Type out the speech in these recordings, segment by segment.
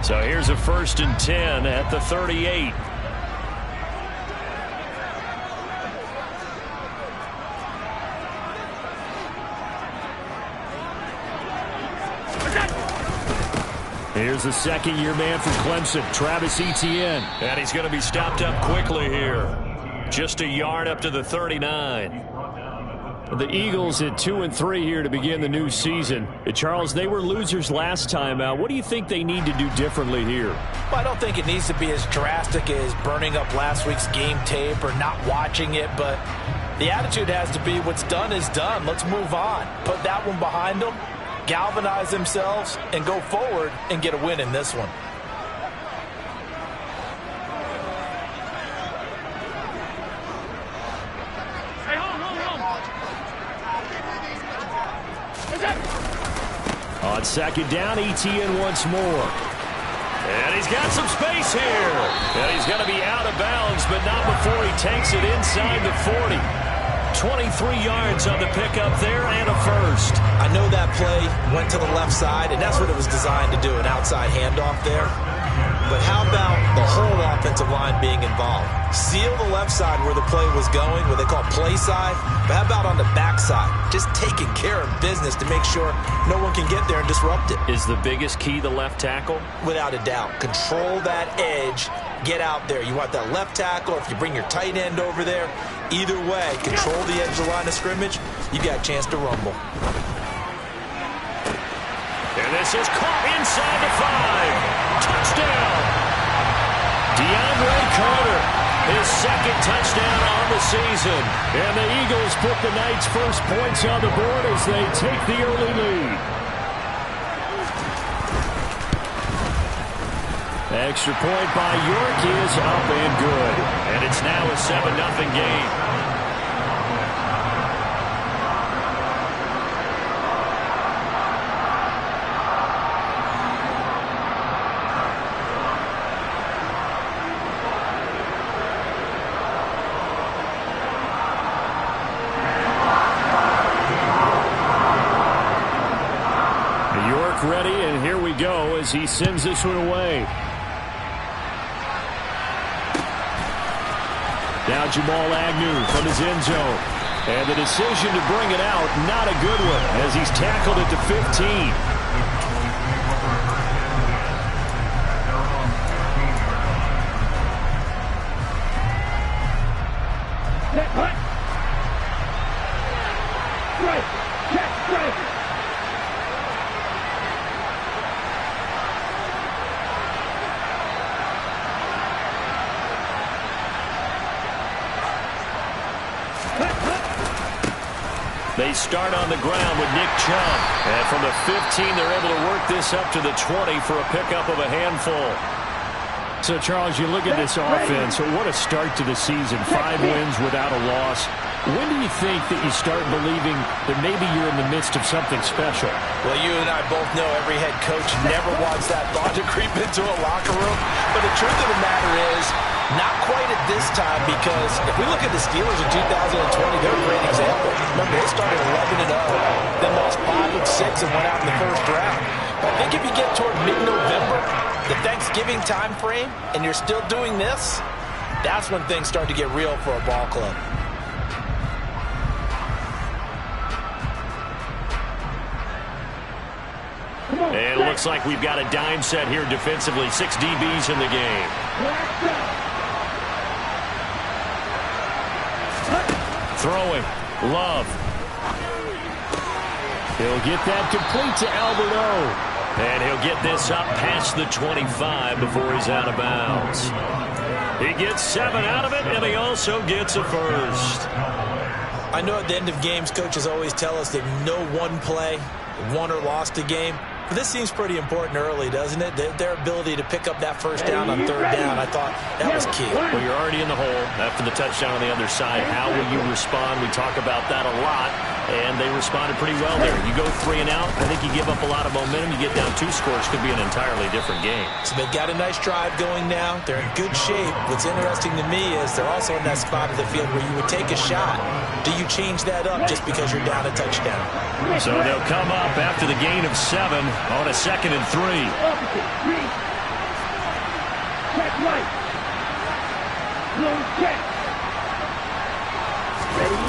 So here's a 1st and 10 at the 38. Here's the second-year man from Clemson, Travis Etienne. And he's going to be stopped up quickly here. Just a yard up to the 39. The Eagles at 2-3 here to begin the new season. Charles, they were losers last time out. What do you think they need to do differently here? Well, I don't think it needs to be as drastic as burning up last week's game tape or not watching it, but the attitude has to be what's done is done. Let's move on. Put that one behind them, galvanize themselves, and go forward and get a win in this one. On second down, Etienne once more. And he's got some space here. And he's going to be out of bounds, but not before he takes it inside the 40. 23 yards on the pickup there and a first. I know that play went to the left side, and that's what it was designed to do, an outside handoff there. But how about the whole offensive line being involved? Seal the left side where the play was going, what they call play side. But how about on the back side? Just taking care of business to make sure no one can get there and disrupt it. Is the biggest key the left tackle? Without a doubt. Control that edge. Get out there. You want that left tackle. If you bring your tight end over there, either way, control the edge of the line of scrimmage, you got a chance to rumble. And this is caught inside the 5. Touchdown! DeAndre Carter, his second touchdown on the season. And the Eagles put the night's first points on the board as they take the early lead. Extra point by York is up and good. And it's now a 7-0 game. Ready, and here we go as he sends this one away. Now Jamal Agnew from his end zone. And the decision to bring it out, not a good one, as he's tackled at the 15. They start on the ground with Nick Chubb. And from the 15, they're able to work this up to the 20 for a pickup of a handful. So, Charles, you look at this offense, so what a start to the season. 5 wins without a loss. When do you think that you start believing that maybe you're in the midst of something special? Well, you and I both know every head coach never wants that thought to creep into a locker room. But the truth of the matter is, not quite at this time, because if we look at the Steelers in 2020, they're a great example. Remember, they started 11-0, then lost 5 of 6 and went out in the first round. But I think if you get toward mid-November, the Thanksgiving time frame, and you're still doing this, that's when things start to get real for a ball club. And it looks like we've got a dime set here defensively. 6 DBs in the game. Throwing. Love. He'll get that complete to Alberto. And he'll get this up past the 25 before he's out of bounds. He gets 7 out of it, and he also gets a first. I know at the end of games, coaches always tell us that no one play won or lost a game. But this seems pretty important early, doesn't it? Their ability to pick up that first down on 3rd down, I thought that was key. Well, you're already in the hole after the touchdown on the other side. How will you respond? We talk about that a lot, and they responded pretty well there. You go 3 and out, I think you give up a lot of momentum. You get down 2 scores, could be an entirely different game. So they've got a nice drive going now. They're in good shape. What's interesting to me is they're also in that spot of the field where you would take a shot. Do you change that up just because you're down a touchdown? So they'll come up after the gain of 7 on a 2nd and 3. check right. Blue check. Ready?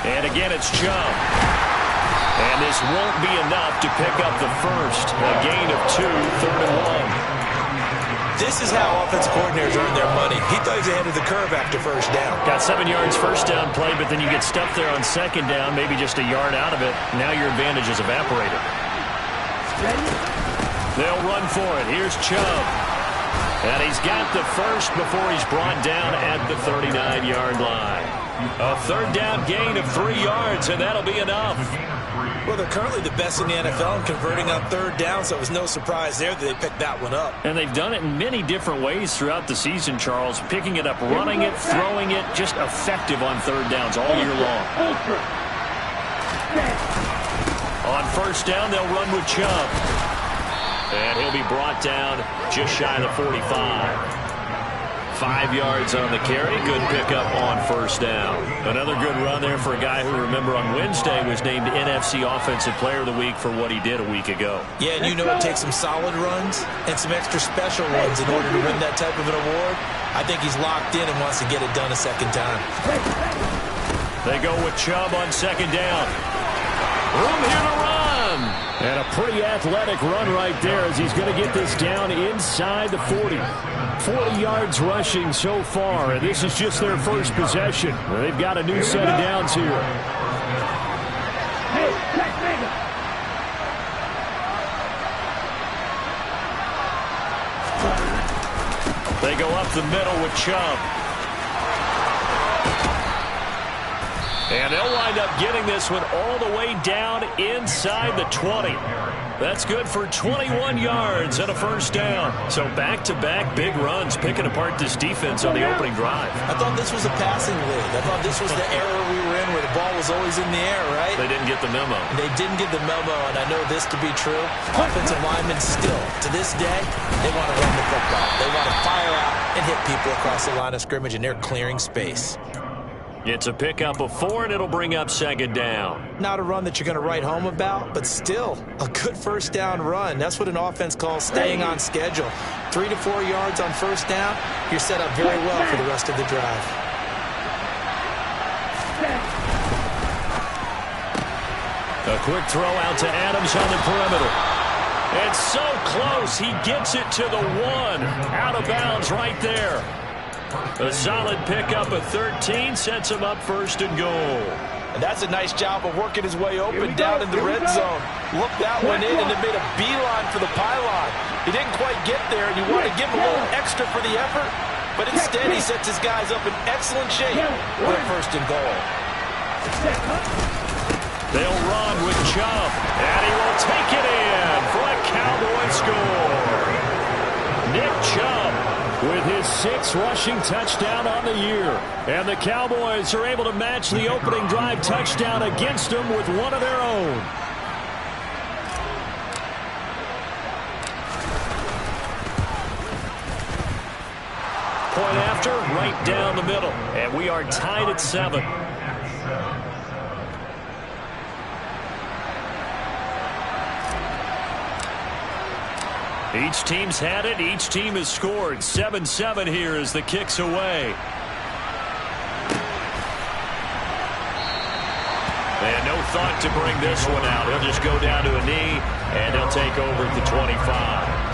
And again, it's Chubb. And this won't be enough to pick up the first. A gain of 2, 3rd and 1. This is how offensive coordinators earn their money. He thought he was ahead of the curve after first down. Got 7 yards first down play, but then you get stuffed there on second down, maybe just a yard out of it. Now your advantage is evaporated. They'll run for it. Here's Chubb. And he's got the first before he's brought down at the 39-yard line. A 3rd down gain of 3 yards, and that'll be enough. Well, they're currently the best in the NFL in converting on 3rd down, so it was no surprise there that they picked that one up. And they've done it in many different ways throughout the season, Charles. Picking it up, running it, throwing it, just effective on 3rd downs all year long. On first down, they'll run with Chubb. And he'll be brought down just shy of the 45. 5 yards on the carry. Good pickup on first down. Another good run there for a guy who, remember, on Wednesday was named NFC Offensive Player of the Week for what he did a week ago. Yeah, and you know it takes some solid runs and some extra special ones in order to win that type of an award. I think he's locked in and wants to get it done a second time. They go with Chubb on second down. Room here to run. And a pretty athletic run right there as he's going to get this down inside the 40. 40 yards rushing so far, and this is just their first possession. They've got a new set of downs here. Hey, check nigga. They go up the middle with Chubb. And they'll wind up getting this one all the way down inside the 20. That's good for 21 yards and a first down. So back-to-back big runs, picking apart this defense on the opening drive. I thought this was a passing league. I thought this was the era we were in where the ball was always in the air, right? They didn't get the memo. They didn't get the memo, and I know this to be true. Offensive linemen still, to this day, they want to run the football. They want to fire out and hit people across the line of scrimmage, and they're clearing space. It's a pickup of 4, and it'll bring up second down. Not a run that you're going to write home about, but still a good first down run. That's what an offense calls staying on schedule. 3 to 4 yards on first down, you're set up very well for the rest of the drive. A quick throw out to Adams on the perimeter. It's so close. He gets it to the 1. Out of bounds right there. A solid pickup of 13 sets him up first and goal. And that's a nice job of working his way open down in the red zone. Look that one in and then made a beeline for the pylon. He didn't quite get there, and you want to give him a little extra for the effort, but instead he sets his guys up in excellent shape for a first and goal. They'll run with Chubb, and he will take it in for a Cowboy score. Nick Chubb with his 6th rushing touchdown on the year. And the Cowboys are able to match the opening drive touchdown against them with one of their own. Point after, right down the middle. And we are tied at 7. Each team's had it. Each team has scored. 7-7 here as the kick's away. And no thought to bring this one out. He'll just go down to a knee, and he'll take over at the 25.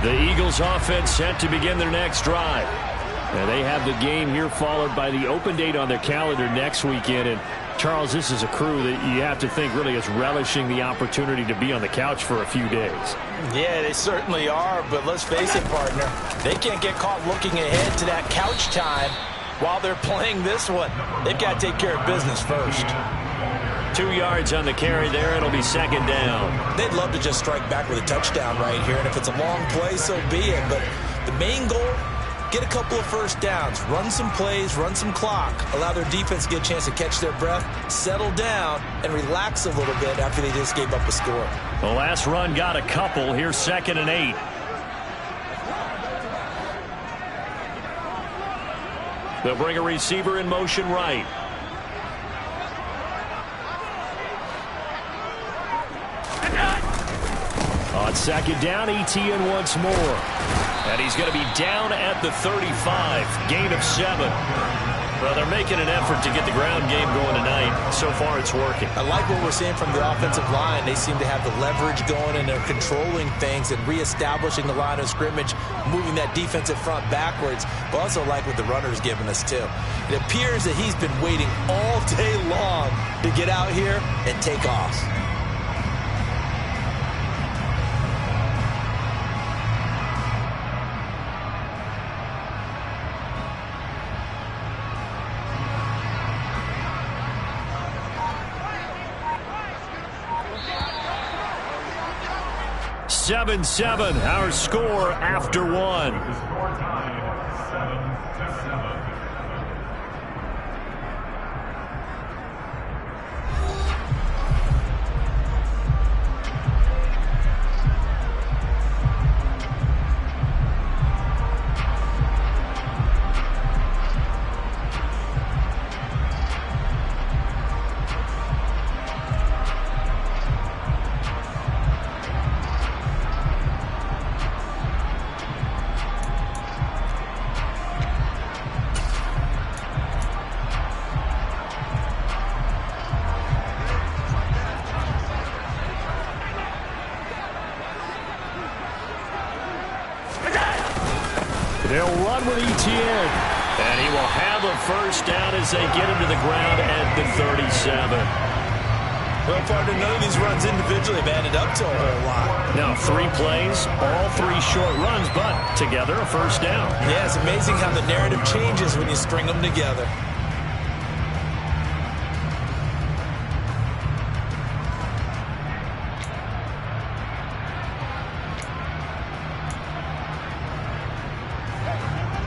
The Eagles offense set to begin their next drive. And they have the game here followed by the open date on their calendar next weekend. And Charles, this is a crew that you have to think really is relishing the opportunity to be on the couch for a few days. Yeah, they certainly are, but let's face it, partner. They can't get caught looking ahead to that couch time while they're playing this one. They've got to take care of business first. 2 yards on the carry there. It'll be second down. They'd love to just strike back with a touchdown right here, and if it's a long play, so be it. But the main goal, get a couple of first downs, run some plays, run some clock, allow their defense to get a chance to catch their breath, settle down, and relax a little bit after they just gave up a score. The last run got a couple. Here's 2nd and 8. They'll bring a receiver in motion right. On second down, ETN once more. And he's going to be down at the 35. Gain of 7. Well, they're making an effort to get the ground game going tonight. So far, it's working. I like what we're seeing from the offensive line. They seem to have the leverage going, and they're controlling things and reestablishing the line of scrimmage, moving that defensive front backwards. But also like what the runner's giving us, too. It appears that he's been waiting all day long to get out here and take off. Seven, our score after 1. They'll run with ETN. And he will have a first down as they get him to the ground at the 37. Well, partner, none of these runs individually have added up to a whole lot. Now, 3 plays, all 3 short runs, but together a first down. Yeah, it's amazing how the narrative changes when you string them together.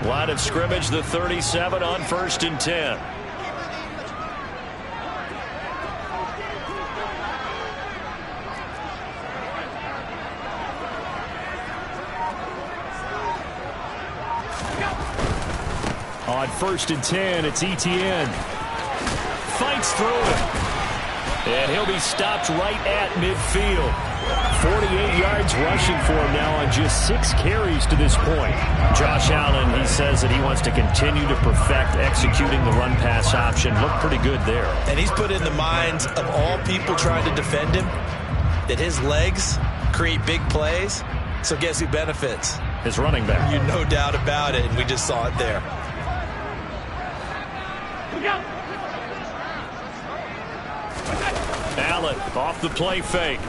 Line of scrimmage, the 37 on 1st and 10. On 1st and 10, it's ETN. Fights through it. And he'll be stopped right at midfield. 48 yards rushing for him now on just 6 carries to this point. Josh Allen, he says that he wants to continue to perfect executing the run-pass option. Looked pretty good there. And he's put in the minds of all people trying to defend him that his legs create big plays. So guess who benefits? His running back. You no doubt about it, and we just saw it there. Allen off the play fake.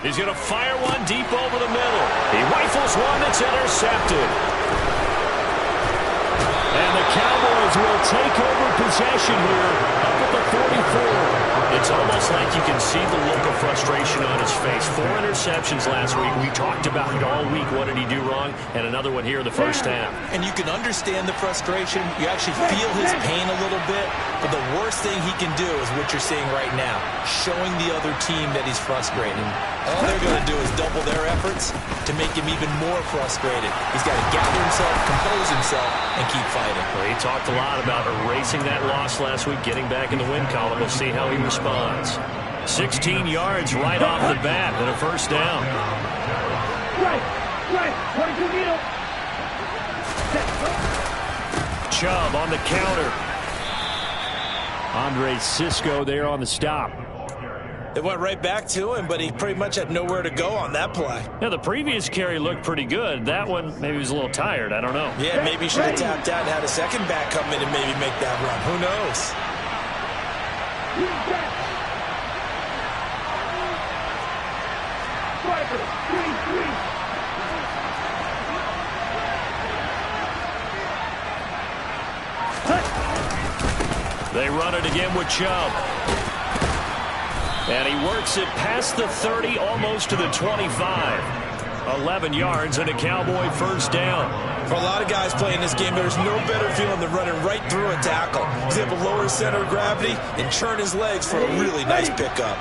He's going to fire one deep over the middle. He rifles one that's intercepted. And the Cowboys will take over possession here up at the 44. It's almost like you can see the look of frustration on his face. 4 interceptions last week. We talked about it all week. What did he do wrong? And another one here in the first half. And you can understand the frustration. You actually feel his pain a little bit. But the worst thing he can do is what you're seeing right now, showing the other team that he's frustrated. All they're going to do is double their efforts to make him even more frustrated. He's got to gather himself, compose himself, and keep fighting. Well, he talked a lot about erasing that loss last week, getting back in the win column. We'll see how he responds. 16 yards right off the bat and a first down. Chubb on the counter. Andre Cisco there on the stop. It went right back to him, but he pretty much had nowhere to go on that play. Yeah, the previous carry looked pretty good. That one, maybe he was a little tired. I don't know. Yeah, maybe he should have tapped out and had a second back come in and maybe make that run. Who knows? They run it again with Chubb. And he works it past the 30, almost to the 25. 11 yards and a Cowboy first down. For a lot of guys playing this game, there's no better feeling than running right through a tackle. He's able to lower his center of gravity and churn his legs for a really nice pickup.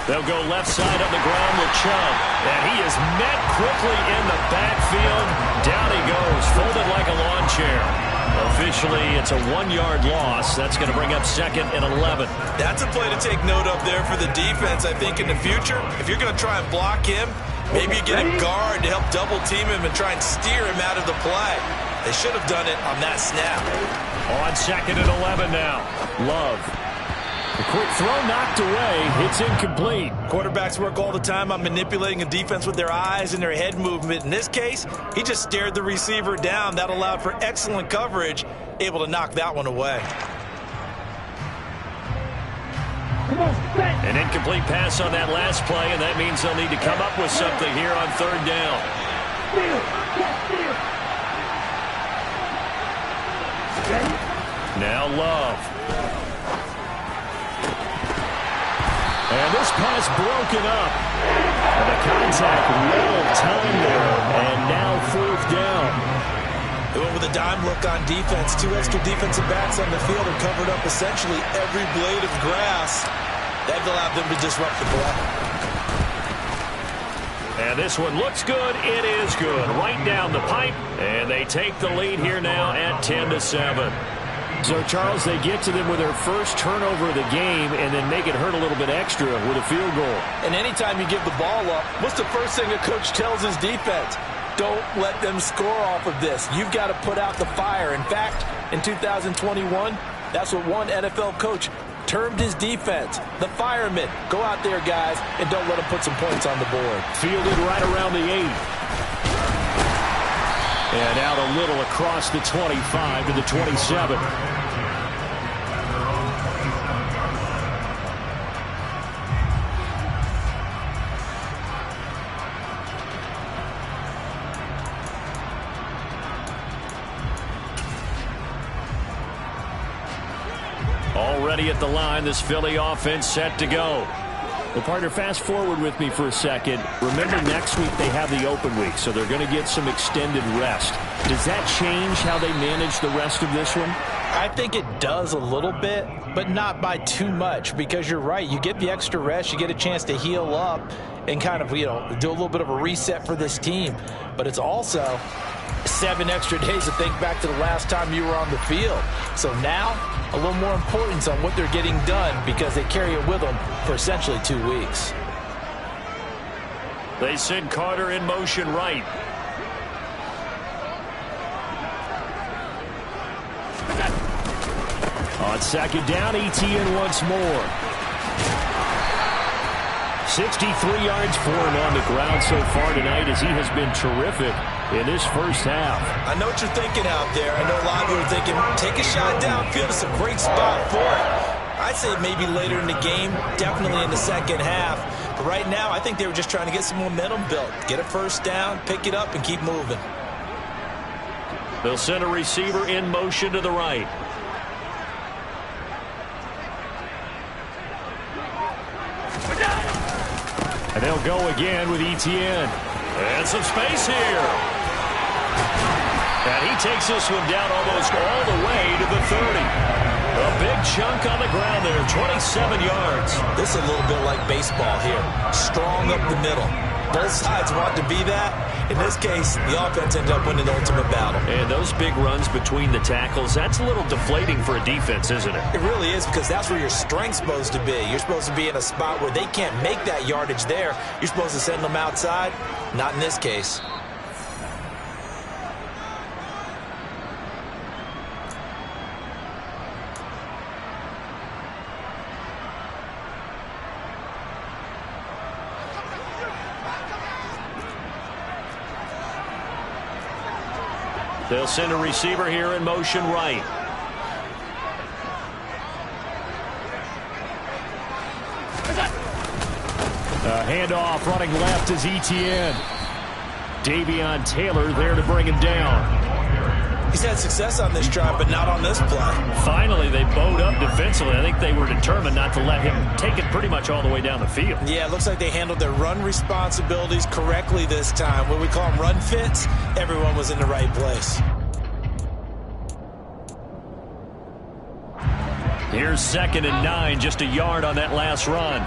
They'll go left side on the ground with Chubb. And he is met quickly in the backfield. Down he goes, folded like a lawn chair. Officially, it's a 1-yard loss. That's going to bring up 2nd and 11. That's a play to take note of there for the defense. I think in the future, if you're going to try and block him, maybe you get a guard to help double team him and try and steer him out of the play. They should have done it on that snap. On 2nd and 11 now. Love. The quick throw knocked away. It's incomplete. Quarterbacks work all the time on manipulating a defense with their eyes and their head movement. In this case, he just stared the receiver down. That allowed for excellent coverage, able to knock that one away. An incomplete pass on that last play, and that means they'll need to come up with something here on 3rd down. Now Love. And this pass broken up. And the contact well timed there. And now 4th down. They went with a dime look on defense. 2 extra defensive backs on the field and covered up essentially every blade of grass. That allowed them to disrupt the play. And this one looks good. It is good. Right down the pipe. And they take the lead here now at 10-7. So, Charles, they get to them with their first turnover of the game and then make it hurt a little bit extra with a field goal. And anytime you give the ball up, what's the first thing a coach tells his defense? Don't let them score off of this. You've got to put out the fire. In fact, in 2021, that's what one NFL coach termed his defense, the firemen. Go out there, guys, and don't let them put some points on the board. Fielded right around the 8. And out a little across the 25 to the 27. Already at the line, this Philly offense set to go. Well, partner, fast forward with me for a second. Remember, next week they have the open week, so they're going to get some extended rest. Does that change how they manage the rest of this one? I think it does a little bit, but not by too much, because you're right. You get the extra rest. You get a chance to heal up and kind of, do a little bit of a reset for this team. But it's also 7 extra days to think back to the last time you were on the field. So now, a little more importance on what they're getting done because they carry it with them for essentially 2 weeks. They send Carter in motion right. On 2nd down, ETN once more. 63 yards for him on the ground so far tonight as he has been terrific in this first half. I know what you're thinking out there. I know a lot of you are thinking, take a shot downfield. It's a great spot for it. I'd say maybe later in the game, definitely in the second half. But right now, I think they were just trying to get some momentum built. Get a first down, pick it up, and keep moving. They'll send a receiver in motion to the right. And they'll go again with ETN. And some space here. And he takes this one down almost all the way to the 30. A big chunk on the ground there, 27 yards. This is a little bit like baseball here. Strong up the middle. Both sides want to be that. In this case, the offense ended up winning the ultimate battle. And those big runs between the tackles, that's a little deflating for a defense, isn't it? It really is, because that's where your strength's supposed to be. You're supposed to be in a spot where they can't make that yardage there. You're supposed to send them outside. Not in this case. They'll send a receiver here in motion right. A handoff running left is ETN. Davion Taylor there to bring him down. He's had success on this drive, but not on this play. Finally, they bowed up defensively. I think they were determined not to let him take it pretty much all the way down the field. Yeah, it looks like they handled their run responsibilities correctly this time. What we call them run fits, everyone was in the right place. Here's 2nd and 9, just a yard on that last run.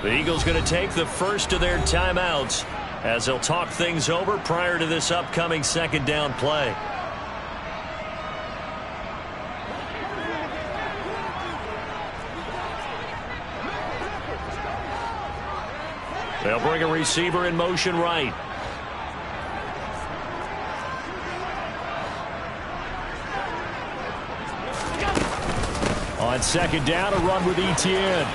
The Eagles going to take the first of their timeouts as they'll talk things over prior to this upcoming second down play. They'll bring a receiver in motion right. On second down, a run with Etienne.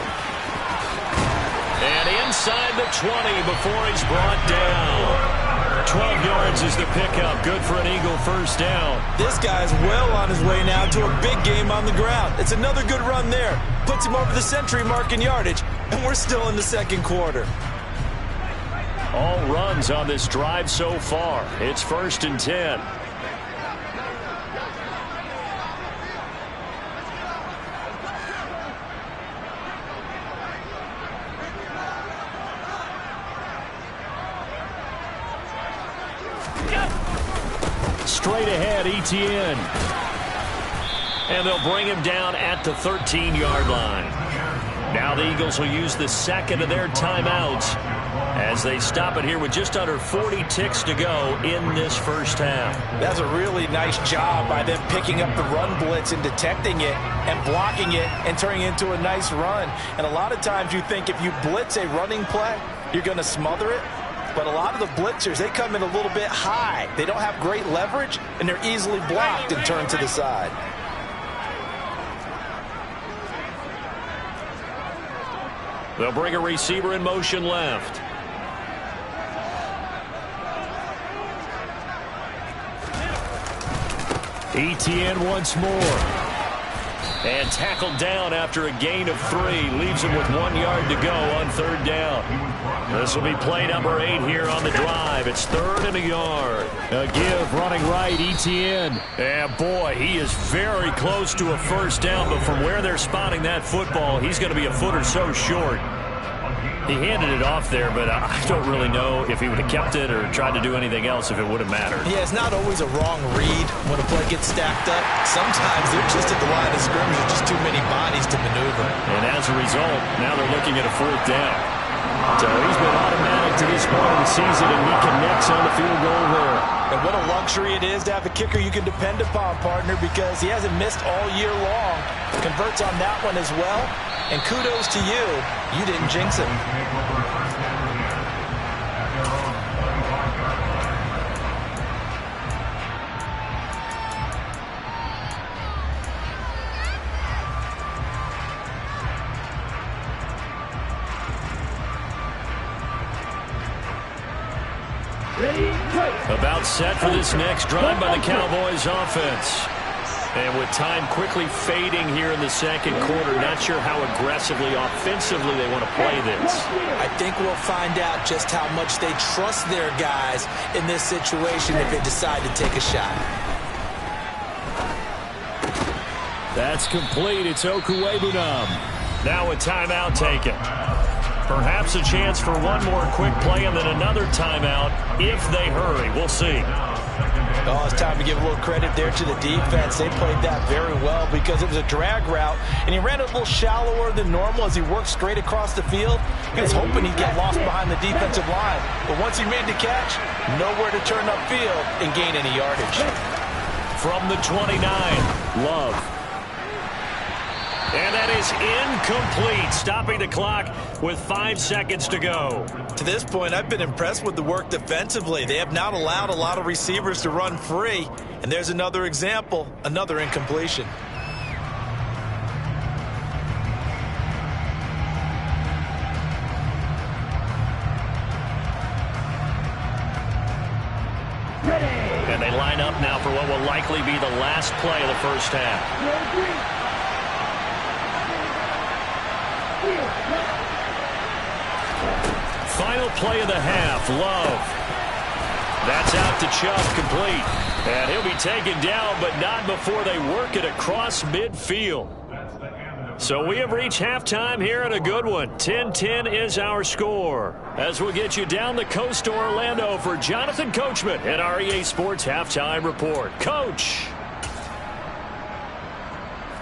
And inside the 20 before he's brought down. 12 yards is the pickup. Good for an Eagle first down. This guy's well on his way now to a big game on the ground. It's another good run there. Puts him over the century mark in yardage, and we're still in the second quarter. All runs on this drive so far. It's 1st and 10. Straight ahead, Etienne. And they'll bring him down at the 13-yard line. Now the Eagles will use the second of their timeouts as they stop it here with just under 40 ticks to go in this first half. That's a really nice job by them picking up the run blitz and detecting it and blocking it and turning it into a nice run. And a lot of times you think if you blitz a running play, you're going to smother it. But a lot of the blitzers, they come in a little bit high. They don't have great leverage, and they're easily blocked and turned to the side. They'll bring a receiver in motion left. Etienne once more. And tackled down after a gain of 3. Leaves him with 1 yard to go on third down. This will be play number 8 here on the drive. It's 3rd and a yard. A give running right, Etienne. And boy, he is very close to a first down, but from where they're spotting that football, he's going to be a foot or so short. He handed it off there, but I don't really know if he would have kept it or tried to do anything else if it would have mattered. Yeah, it's not always a wrong read when a play gets stacked up. Sometimes they're just at the line of scrimmage with just too many bodies to maneuver. And as a result, now they're looking at a 4th down. So he's been automatic to this point of the season, and he connects on the field goal there. And what a luxury it is to have a kicker you can depend upon, partner, because he hasn't missed all year long. Converts on that one as well. And kudos to you. You didn't jinx him. About set for this next drive by the Cowboys offense. And with time quickly fading here in the second quarter, not sure how aggressively, offensively they want to play this. I think we'll find out just how much they trust their guys in this situation if they decide to take a shot. That's complete. It's Okuwebunam. Now a timeout taken. Perhaps a chance for one more quick play and then another timeout if they hurry. We'll see. Oh, it's time to give a little credit there to the defense. They played that very well because it was a drag route, and he ran it a little shallower than normal as he worked straight across the field. He was hoping he'd get lost behind the defensive line. But once he made the catch, nowhere to turn upfield and gain any yardage. From the 29, Love. And that is incomplete, stopping the clock with 5 seconds to go. To this point, I've been impressed with the work defensively. They have not allowed a lot of receivers to run free. And there's another example, another incompletion. And they line up now for what will likely be the last play of the first half. Final play of the half, Love. That's out to Chubb, complete. And he'll be taken down, but not before they work it across midfield. So we have reached halftime here in a good one. 10-10 is our score. As we'll get you down the coast to Orlando for Jonathan Coachman at our EA Sports Halftime Report. Coach.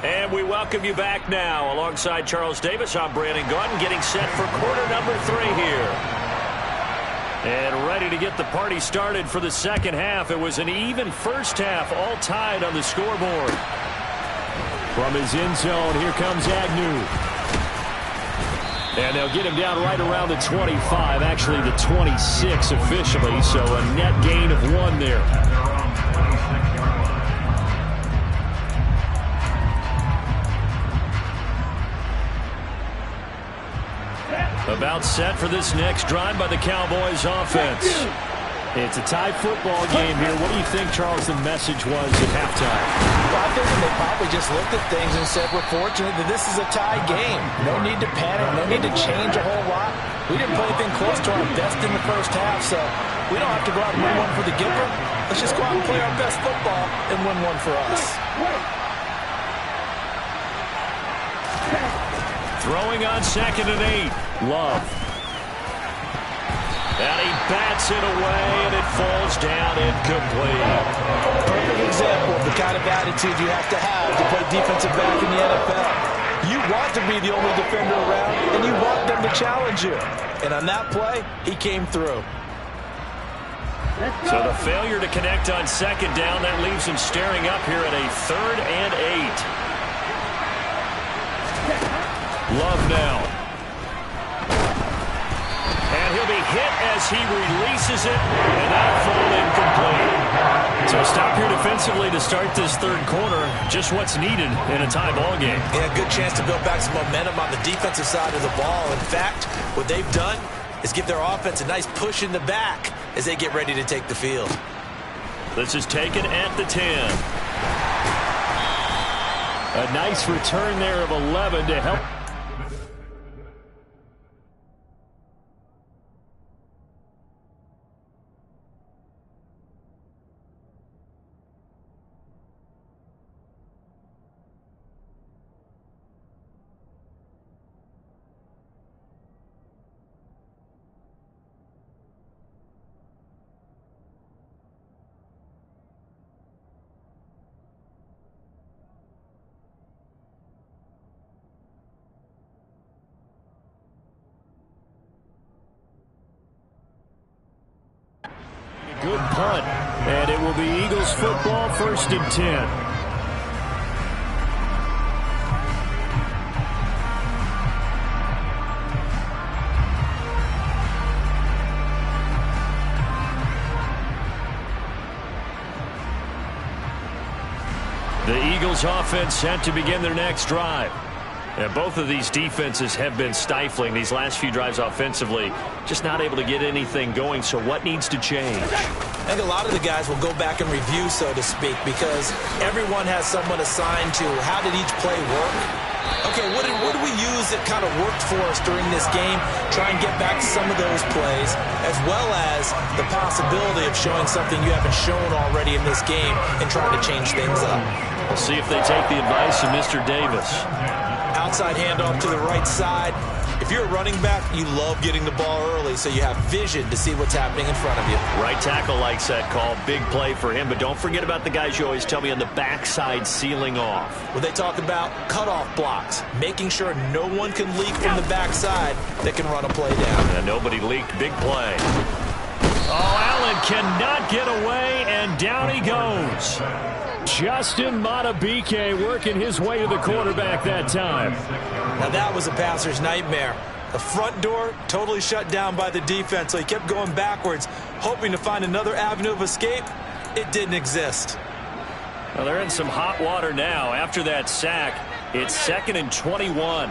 And we welcome you back now. Alongside Charles Davis, I'm Brandon Gaudin, getting set for quarter number 3 here. And ready to get the party started for the second half. It was an even first half, all tied on the scoreboard. From his end zone, here comes Agnew. And they'll get him down right around the 25, actually the 26 officially, so a net gain of 1 there. About set for this next drive by the Cowboys offense. It's a tie football game here. What do you think, Charles, the message was at halftime? Well, I think they probably just looked at things and said, we're fortunate that this is a tie game. No need to panic. No need to change a whole lot. We didn't play anything close to our best in the first half, so we don't have to go out and win one for the giver. Let's just go out and play our best football and win one for us. Throwing on 2nd and 8. Love. And he bats it away, and it falls down incomplete. Perfect example of the kind of attitude you have to play defensive back in the NFL. You want to be the only defender around, and you want them to challenge you. And on that play, he came through. So the failure to connect on 2nd down, that leaves him staring up here at a 3rd and 8. Love now. And he'll be hit as he releases it, and that'll fall incomplete. So a stop here defensively to start this third quarter. Just what's needed in a tie ball game. Yeah, good chance to build back some momentum on the defensive side of the ball. In fact, what they've done is give their offense a nice push in the back as they get ready to take the field. This is taken at the 10. A nice return there of 11 to help. Good punt, and it will be Eagles football, 1st and 10. The Eagles offense set to begin their next drive. And both of these defenses have been stifling these last few drives offensively. Just not able to get anything going, so what needs to change? I think a lot of the guys will go back and review, so to speak, because everyone has someone assigned to how did each play work. Okay, what did we use that kind of worked for us during this game? Try and get back to some of those plays, as well as the possibility of showing something you haven't shown already in this game and trying to change things up. We'll see if they take the advice of Mr. Davis. Outside handoff to the right side. If you're a running back, you love getting the ball early so you have vision to see what's happening in front of you. Right tackle likes that call. Big play for him, but don't forget about the guys you always tell me on the backside sealing off. Well, they talk about cutoff blocks, making sure no one can leak from the backside that can run a play down. And nobody leaked. Big play. Oh, Allen cannot get away, and down he goes. Justin Madubuike working his way to the quarterback that time. Now that was a passer's nightmare. The front door totally shut down by the defense, so he kept going backwards, hoping to find another avenue of escape. It didn't exist. Well, they're in some hot water now. After that sack, it's 2nd and 21.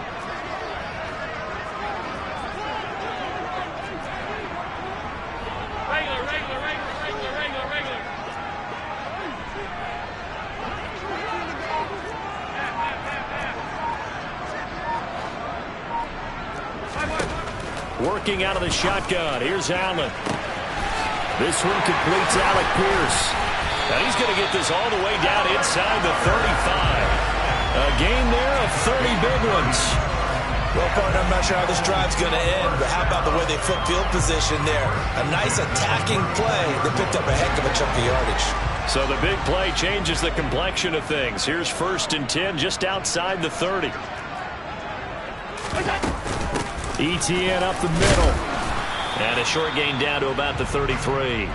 Working out of the shotgun. Here's Allen. This one completes Alec Pierce. And he's going to get this all the way down inside the 35. A gain there of 30 big ones. Well, partner, I'm not sure how this drive's going to end, but how about the way they flip field position there? A nice attacking play that picked up a heck of a chunk of yardage. So the big play changes the complexion of things. Here's 1st and 10 just outside the 30. ETN up the middle. And a short gain down to about the 33.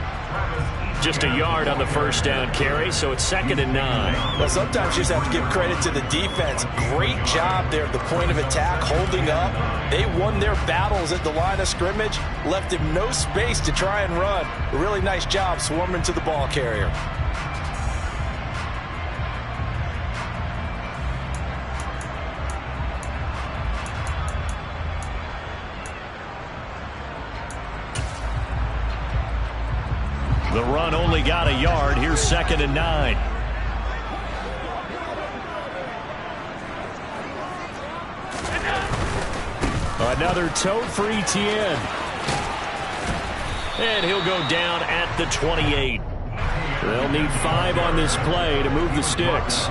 Just a yard on the 1st down carry, so it's 2nd and 9. Well, sometimes you just have to give credit to the defense. Great job there at the point of attack, holding up. They won their battles at the line of scrimmage, left him no space to try and run. A really nice job swarming to the ball carrier. The run only got a yard. Here's 2nd and 9. Another tote for ETN. And he'll go down at the 28. They'll need 5 on this play to move the sticks.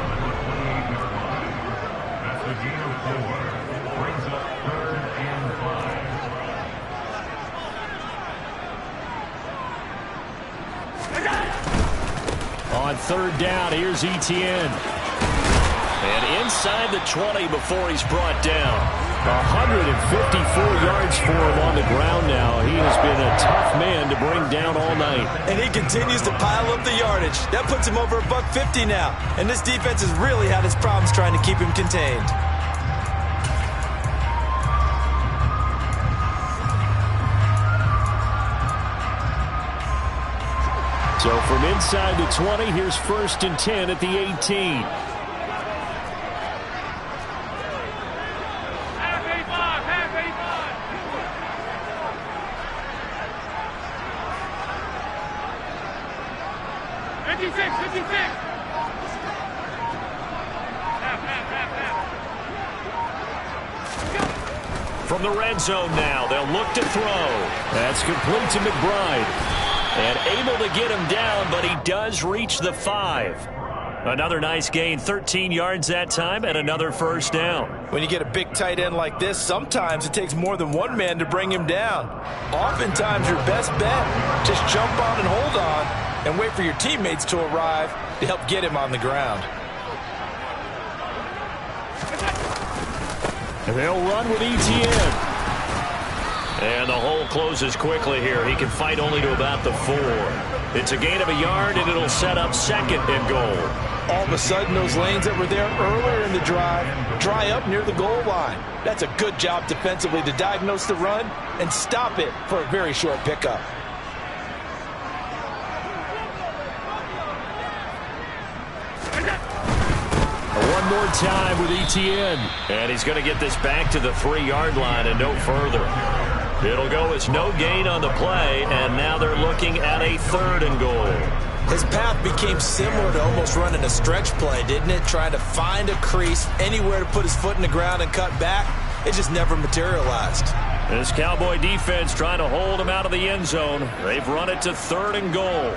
On 3rd down, here's ETN. And inside the 20 before he's brought down. 154 yards for him on the ground now. He has been a tough man to bring down all night. And he continues to pile up the yardage. That puts him over $150 now. And this defense has really had its problems trying to keep him contained. So from inside the 20, here's 1st and 10 at the 18. From the red zone now, they'll look to throw. That's complete to McBride. And able to get him down, but he does reach the 5. Another nice gain, 13 yards that time, and another 1st down. When you get a big tight end like this, sometimes it takes more than one man to bring him down. Oftentimes, your best bet, just jump on and hold on and wait for your teammates to arrive to help get him on the ground. And they'll run with ETN. And the hole closes quickly here. He can fight only to about the 4. It's a gain of a yard, and it'll set up 2nd and goal. All of a sudden, those lanes that were there earlier in the drive dry up near the goal line. That's a good job defensively to diagnose the run and stop it for a very short pickup. One more time with ETN. And he's going to get this back to the 3-yard line and no further. It'll go as no gain on the play, and now they're looking at a 3rd and goal. His path became similar to almost running a stretch play, didn't it? Trying to find a crease, anywhere to put his foot in the ground and cut back. It just never materialized. This Cowboy defense trying to hold him out of the end zone. They've run it to 3rd and goal.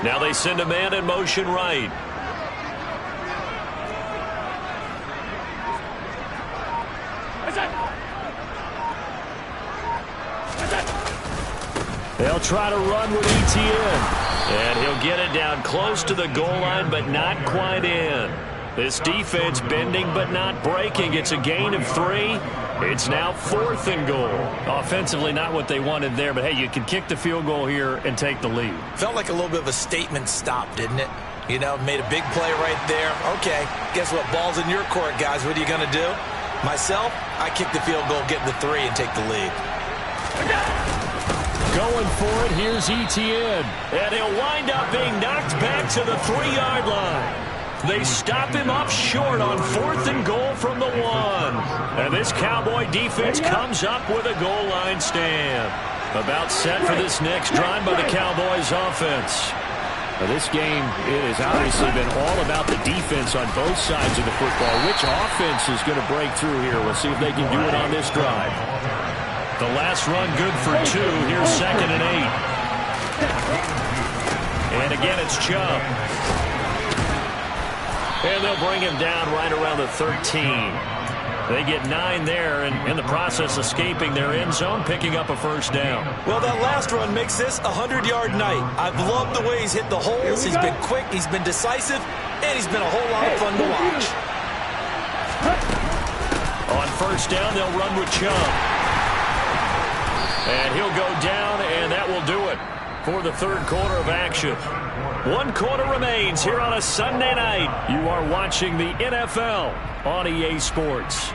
Now they send a man in motion right. They'll try to run with ETN. And he'll get it down close to the goal line, but not quite in. This defense bending but not breaking. It's a gain of 3. It's now 4th and goal. Offensively, not what they wanted there, but hey, you can kick the field goal here and take the lead. Felt like a little bit of a statement stop, didn't it? You know, made a big play right there. Okay, guess what? Ball's in your court, guys. What are you going to do? Myself, I kick the field goal, get the 3, and take the lead. Going for it, here's ETN. And he'll wind up being knocked back to the 3-yard line. They stop him up short on 4th and goal from the 1. And this Cowboy defense comes up with a goal line stand. About set for this next drive by the Cowboys offense. Now this game, it has obviously been all about the defense on both sides of the football. Which offense is going to break through here? We'll see if they can do it on this drive. The last run good for 2. Here's 2nd and 8. And again, it's Chubb. And they'll bring him down right around the 13. They get 9 there, and in the process escaping their end zone, picking up a first down. Well, that last run makes this a 100-yard night. I've loved the way he's hit the holes. He's been quick, he's been decisive, and he's been a whole lot of fun to watch. On first down, they'll run with Chubb. And he'll go down, and that will do it for the third quarter of action. 1 quarter remains here on a Sunday night. You are watching the NFL on EA Sports.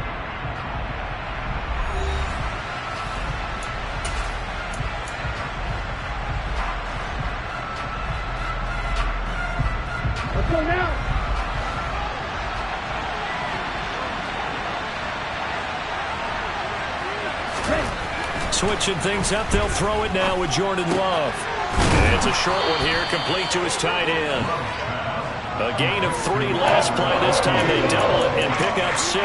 Let's go now. Switching things up, they'll throw it now with Jordan Love. And it's a short one here, complete to his tight end. A gain of 3 last play. This time they double it and pick up 6.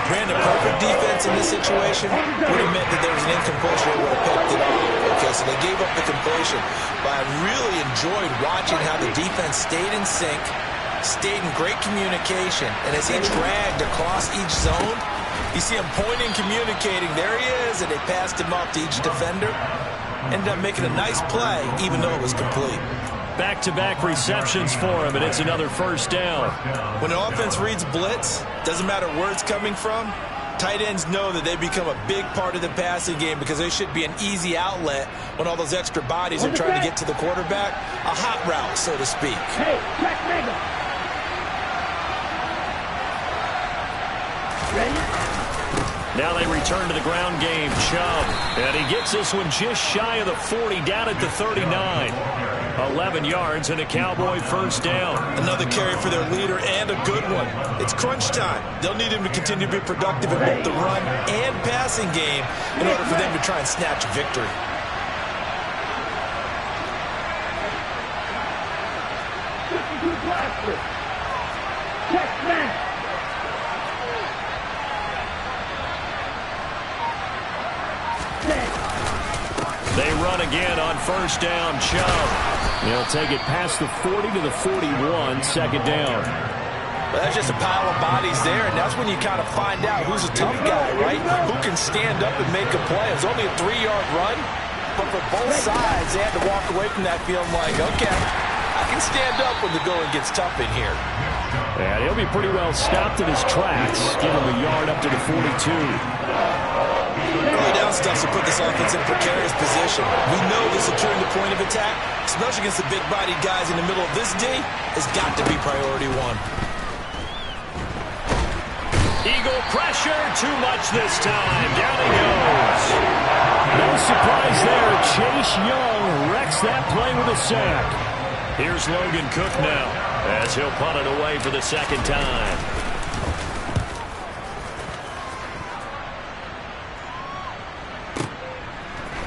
Brandon, perfect defense in this situation would have meant that there was an incompletion that would have picked it off. Okay, so they gave up the completion. But I really enjoyed watching how the defense stayed in sync, stayed in great communication. And as he dragged across each zone, you see him pointing, communicating. There he is, and they passed him off to each defender. Ended up making a nice play, even though it was complete. Back-to-back receptions for him, and it's another first down. When the offense reads blitz, doesn't matter where it's coming from, tight ends know that they become a big part of the passing game because they should be an easy outlet when all those extra bodies are trying to get to the quarterback. A hot route, so to speak. Hey, check mega. Ready? Now they return to the ground game. Chubb. And he gets this one just shy of the 40, down at the 39. 11 yards and a Cowboy first down. Another carry for their leader and a good one. It's crunch time. They'll need him to continue to be productive in both the run and passing game in order for them to try and snatch a victory. Check man. They run again on first down. Chubb. They'll take it past the 40 to the 41, second down. Well, that's just a pile of bodies there, and that's when you kind of find out who's a tough guy, right? Who can stand up and make a play. It was only a 3-yard run, but for both sides, they had to walk away from that feeling like, okay, I can stand up when the going gets tough in here. And he'll be pretty well stopped in his tracks. Give him a yard up to the 42. Early down stuff to put this offense in a precarious position. We know that securing the point of attack, especially against the big-bodied guys in the middle of this D, has got to be priority 1. Eagle pressure, too much this time. Down he goes. No surprise there. Chase Young wrecks that play with a sack. Here's Logan Cook now, as he'll punt it away for the second time.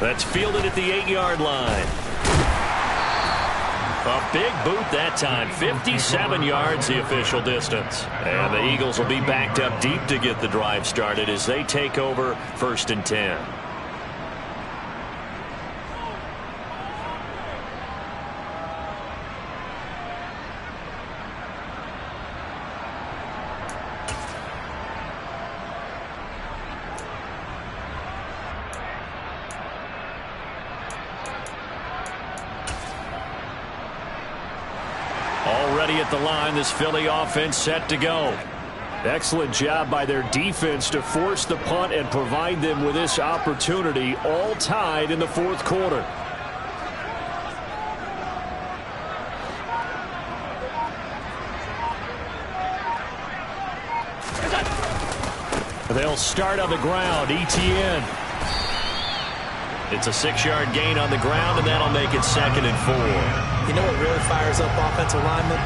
That's fielded at the 8-yard line. A big boot that time. 57 yards the official distance. And the Eagles will be backed up deep to get the drive started as they take over 1st and 10. Already at the line, this Philly offense set to go. Excellent job by their defense to force the punt and provide them with this opportunity, all tied in the 4th quarter. They'll start on the ground. Etienne. It's a 6-yard gain on the ground, and that'll make it 2nd and 4. You know what really fires up offensive linemen?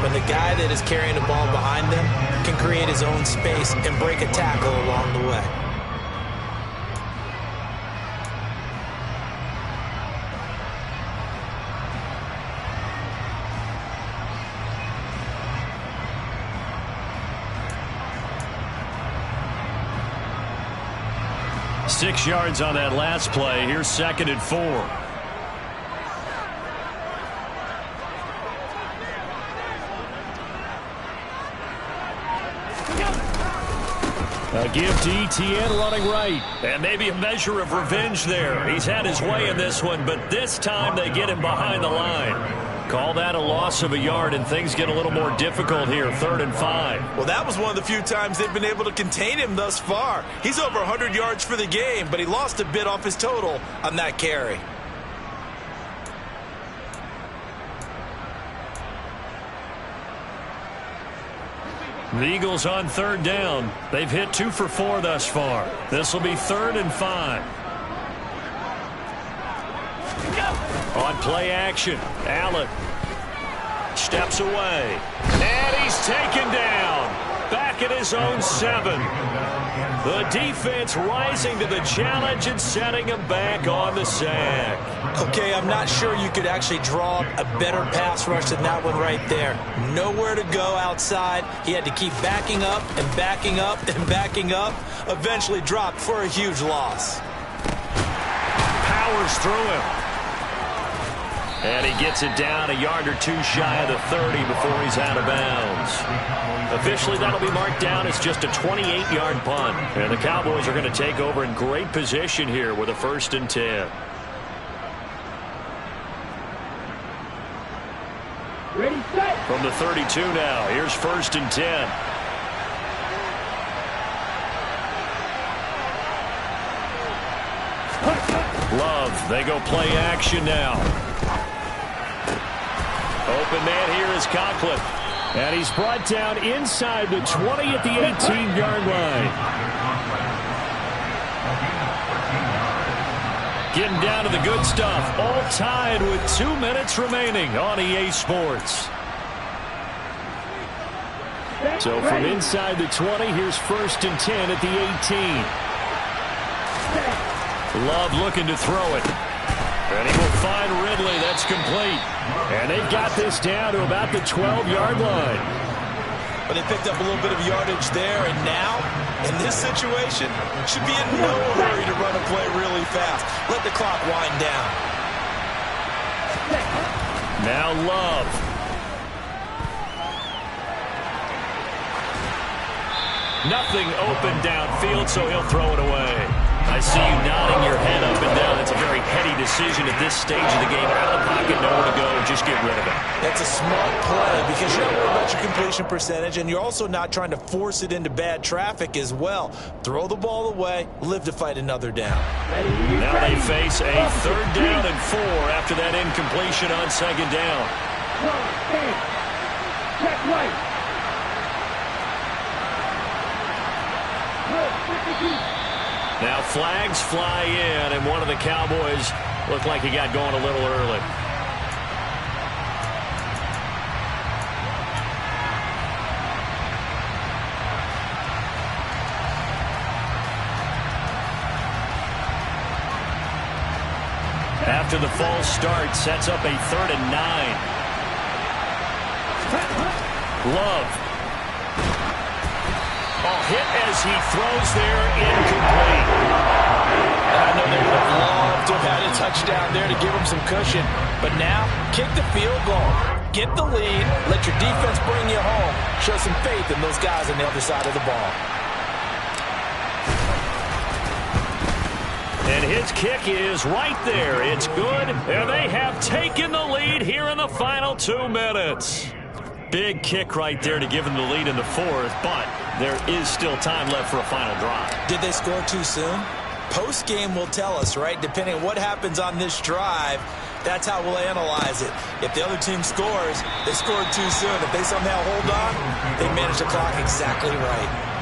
When the guy that is carrying the ball behind them can create his own space and break a tackle along the way. Six yards on that last play. Here's 2nd and 4. A give to ETN running right. And maybe a measure of revenge there. He's had his way in this one, but this time they get him behind the line. Call that a loss of a yard, and things get a little more difficult here, 3rd and 5. Well, that was one of the few times they've been able to contain him thus far. He's over 100 yards for the game, but he lost a bit off his total on that carry. The Eagles on 3rd down. They've hit 2 for 4 thus far. This will be 3rd and 5. On play action, Allen steps away. And he's taken down. Back at his own 7. The defense rising to the challenge and setting him back on the sack. Okay, I'm not sure you could actually draw a better pass rush than that one right there. Nowhere to go outside. He had to keep backing up and backing up and backing up. Eventually dropped for a huge loss. Powers through him. And he gets it down a yard or 2 shy of the 30 before he's out of bounds. Officially, that'll be marked down as just a 28-yard punt. And the Cowboys are going to take over in great position here with a 1st and 10. Ready, set. From the 32 now, here's 1st and 10. Love, they go play action now. Open man here is Conklin. And he's brought down inside the 20 at the 18-yard line. Getting down to the good stuff. All tied with 2 minutes remaining on EA Sports. So from inside the 20, here's 1st and 10 at the 18. Love looking to throw it. And he will find Ridley. That's complete. And they've got this down to about the 12-yard line. But they picked up a little bit of yardage there, and now, in this situation, should be in no hurry to run a play really fast. Let the clock wind down. Now Love. Nothing open downfield, so he'll throw it away. I see you nodding your head up and down. That's a very heady decision at this stage of the game. Out of the pocket, nowhere to go, just get rid of it. That's a smart play because you're not worried about your completion percentage, and you're also not trying to force it into bad traffic as well. Throw the ball away, live to fight another down. Now they face a 3rd down and 4 after that incompletion on 2nd down. Check right. Now flags fly in, and one of the Cowboys looked like he got going a little early. After the false start, sets up a 3rd and 9. Love. Hit as he throws there, incomplete. And I know they would have loved to have had a touchdown there to give them some cushion. But now, kick the field goal. Get the lead. Let your defense bring you home. Show some faith in those guys on the other side of the ball. And his kick is right there. It's good. And they have taken the lead here in the final 2 minutes. Big kick right there to give them the lead in the 4th, but there is still time left for a final drive. Did they score too soon? Post-game will tell us, right? Depending on what happens on this drive, that's how we'll analyze it. If the other team scores, they scored too soon. If they somehow hold on, they manage the clock exactly right.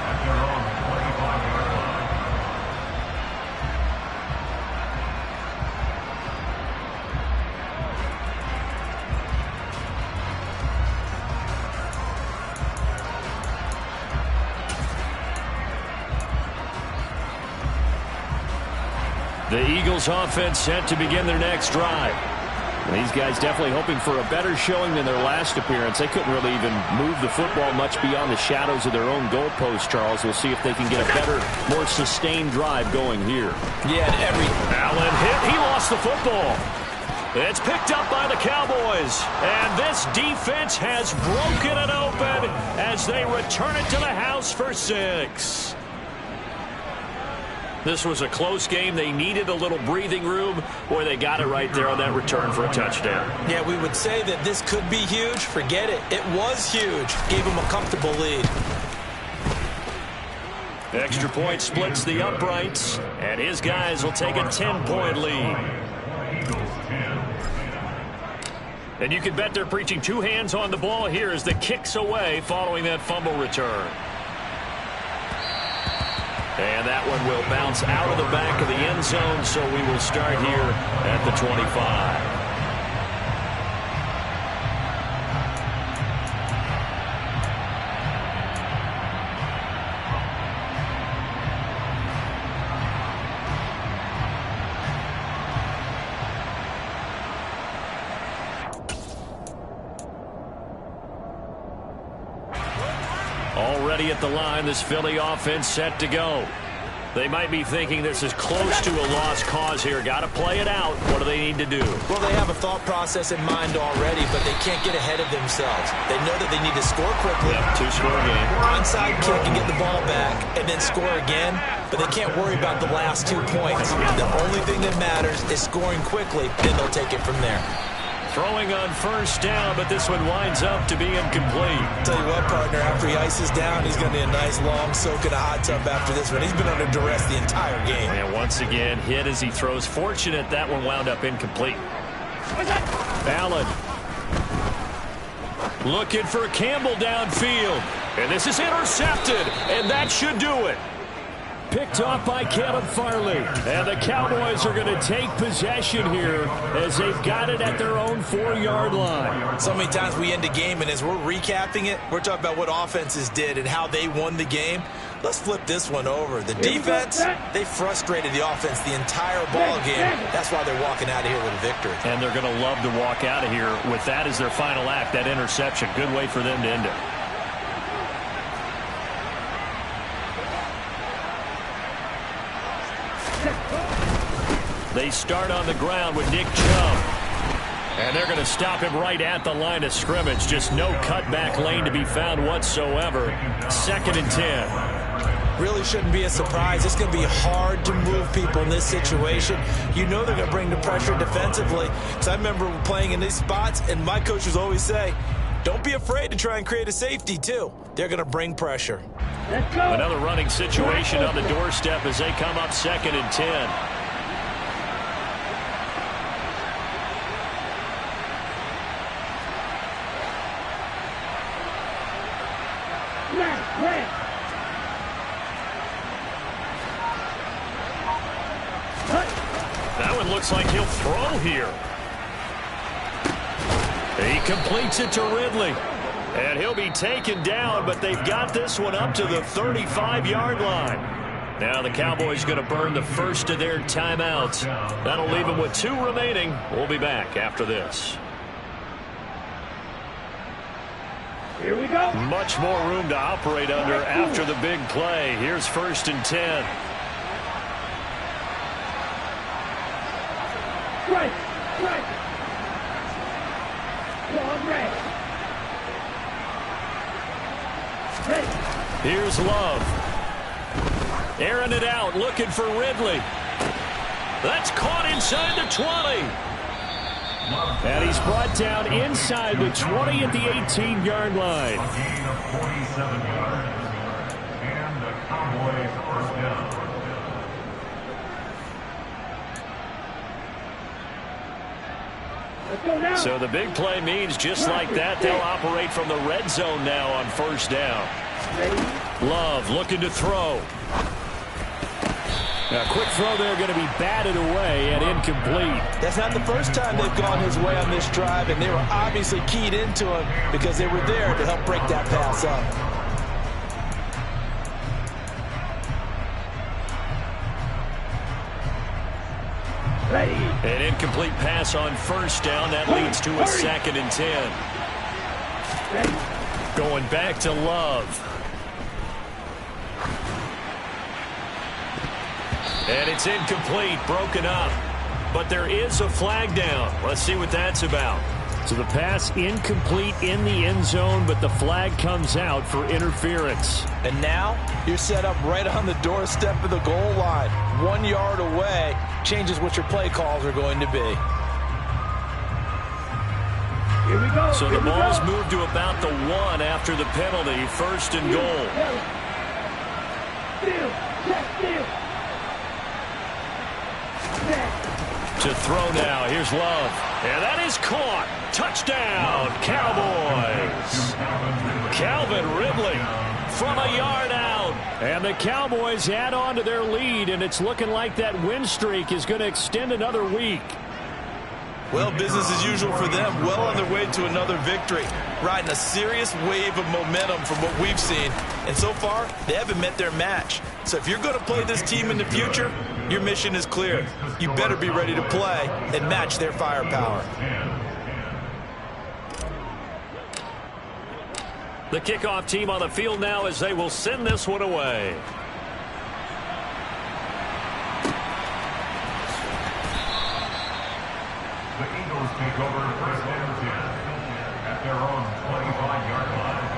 The Eagles offense set to begin their next drive. These guys definitely hoping for a better showing than their last appearance. They couldn't really even move the football much beyond the shadows of their own goalpost, Charles. We'll see if they can get a better, more sustained drive going here. Yeah, Allen hit. He lost the football. It's picked up by the Cowboys. And this defense has broken it open as they return it to the house for 6. This was a close game. They needed a little breathing room. Boy, they got it right there on that return for a touchdown. Yeah, we would say that this could be huge. Forget it. It was huge. Gave them a comfortable lead. Extra point splits the uprights, and his guys will take a 10-point lead. And you can bet they're preaching two hands on the ball here as the kick's away following that fumble return. And that one will bounce out of the back of the end zone, so we will start here at the 25. Already at the line, this Philly offense set to go. They might be thinking this is close to a lost cause here. Got to play it out. What do they need to do? Well, they have a thought process in mind already, but they can't get ahead of themselves. They know that they need to score quickly. Yep, two-score game. Onside kick and get the ball back, and then score again. But they can't worry about the last 2 points. The only thing that matters is scoring quickly, then they'll take it from there. Throwing on first down, but this one winds up to be incomplete. Tell you what, partner, after he ices down, he's going to need a nice long soak in a hot tub after this one. He's been under duress the entire game. And once again, hit as he throws. Fortunate that one wound up incomplete. Allen. Looking for Campbell downfield. And this is intercepted, and that should do it. Picked off by Caleb Farley. And the Cowboys are going to take possession here as they've got it at their own 4-yard line. So many times we end a game, and as we're recapping it, we're talking about what offenses did and how they won the game. Let's flip this one over. The defense, they frustrated the offense the entire ball game. That's why they're walking out of here with a victory. And they're going to love to walk out of here with that as their final act, that interception. Good way for them to end it. They start on the ground with Nick Chubb. And they're going to stop him right at the line of scrimmage. Just no cutback lane to be found whatsoever. 2nd and 10. Really shouldn't be a surprise. It's going to be hard to move people in this situation. You know they're going to bring the pressure defensively. Because I remember playing in these spots, and my coaches always say, don't be afraid to try and create a safety, too. They're going to bring pressure. Another running situation on the doorstep as they come up 2nd and 10. That one looks like he'll throw here. He completes it to Ridley. And he'll be taken down, but they've got this one up to the 35-yard line. Now the Cowboys going to burn the first of their timeouts. That'll leave them with 2 remaining. We'll be back after this. Here we go. Much more room to operate under after the big play. Here's 1st and 10. Strike. Long red. Here's Love. Airing it out, looking for Ridley. That's caught inside the 20. And he's brought down inside the 20 at the 18-yard line. A gain of 47 yards. And the Cowboys first down. So the big play means just like that, they'll operate from the red zone now on first down. Love looking to throw. A quick throw there going to be batted away and incomplete. That's not the first time they've gone his way on this drive, and they were obviously keyed into him because they were there to help break that pass up. An incomplete pass on first down. That leads to a 2nd and 10. Going back to Love. And it's incomplete, broken up. But there is a flag down. Let's see what that's about. So the pass incomplete in the end zone, but the flag comes out for interference. And now you're set up right on the doorstep of the goal line. 1 yard away changes what your play calls are going to be. Here we go. So the ball's moved to about the 1 after the penalty, 1st and goal. Steal. Check, steal. To throw now, here's Love. And that is caught. Touchdown, Cowboys. Calvin Ridley from a yard out. And the Cowboys add on to their lead, and it's looking like that win streak is going to extend another week. Well, business as usual for them. Well on their way to another victory. Riding a serious wave of momentum from what we've seen. And so far, they haven't met their match. So if you're going to play this team in the future, your mission is clear. You better be ready to play and match their firepower. The kickoff team on the field now as they will send this one away. The Eagles take over 1st and 10 at their own 25-yard line.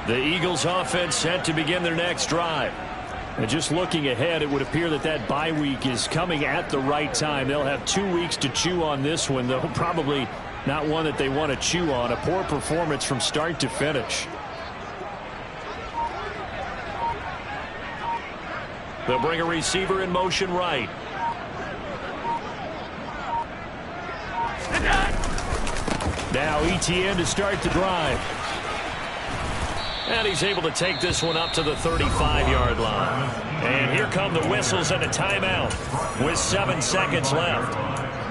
The Eagles offense set to begin their next drive. And just looking ahead, it would appear that that bye week is coming at the right time. They'll have 2 weeks to chew on this one, though probably not one that they want to chew on. A poor performance from start to finish. They'll bring a receiver in motion right. Now ETN to start the drive. And he's able to take this one up to the 35-yard line. And here come the whistles and a timeout with 7 seconds left.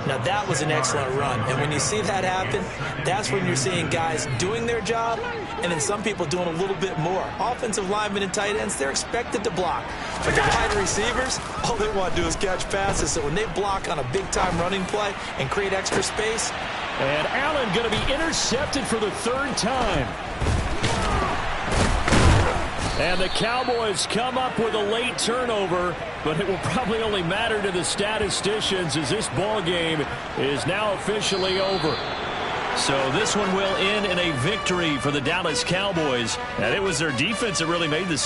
Now that was an excellent run. And when you see that happen, that's when you're seeing guys doing their job and then some people doing a little bit more. Offensive linemen and tight ends, they're expected to block. But the wide receivers, all they want to do is catch passes. So when they block on a big-time running play and create extra space. And Allen going to be intercepted for the 3rd time. And the Cowboys come up with a late turnover, but it will probably only matter to the statisticians as this ball game is now officially over. So this one will end in a victory for the Dallas Cowboys, and it was their defense that really made the